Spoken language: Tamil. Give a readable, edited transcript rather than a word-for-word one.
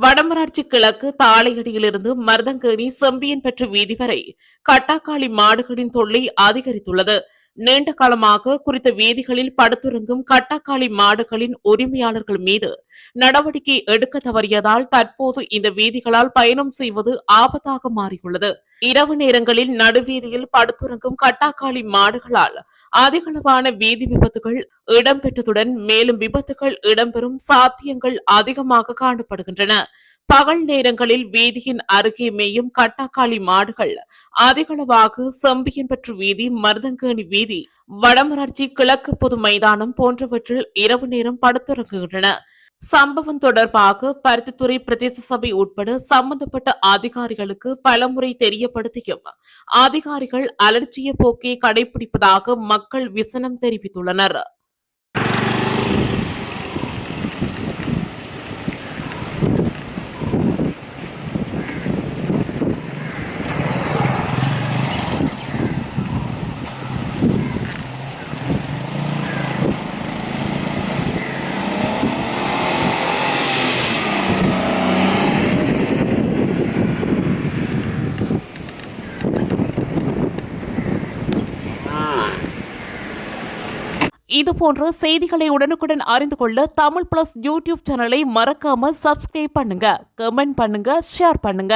வடமராட்சி கிழக்கு தாளையடியிலிருந்து மருதங்கேணி செம்பியன்பற்று வீதி வரை கட்டாக்காளி மாடுகளின் தொல்லை அதிகரித்துள்ளது. நீண்ட காலமாக குறித்த வீதிகளில் படுத்துறங்கும் கட்டாக்காளி மாடுகளின் உரிமையாளர்கள் மீது நடவடிக்கை எடுக்க தவறியதால் தற்போது இந்த வீதிகளால் பயணம் செய்வது ஆபத்தாக மாறியுள்ளது. இரவு நேரங்களில் நடுவீதியில் படுத்துறங்கும் கட்டாக்காளி மாடுகளால் அதிகளவான வீதி விபத்துகள் இடம்பெற்றதுடன் மேலும் விபத்துகள் இடம்பெறும் சாத்தியங்கள் அதிகமாக காணப்படுகின்றன. பகல் நேரங்களில் வீதியின் அருகே மேயும் கட்டாக்காளி மாடுகள் அதிகளவாக செம்பியன்பற்று வீதி, மருதங்கேணி வீதி, வடமராட்சி கிழக்கு பொது மைதானம் போன்றவற்றில் இரவு நேரம் படுத்துறங்குகின்றன. சம்பவம் தொடர்பாக பருத்தித்துறை பிரதேச சபை உட்பட சம்பந்தப்பட்ட அதிகாரிகளுக்கு பலமுறை தெரியப்படுத்தியும் அதிகாரிகள் அலட்சிய போக்கை கடைபிடிப்பதாக மக்கள் விசனம் தெரிவித்துள்ளனர். இதுபோன்ற செய்திகளை உடனுக்குடன் அறிந்து கொள்ள தமிழ் பிளஸ் யூடியூப் சேனலை மறக்காம சப்ஸ்கிரைப் பண்ணுங்க, கமெண்ட் பண்ணுங்க, ஷேர் பண்ணுங்க.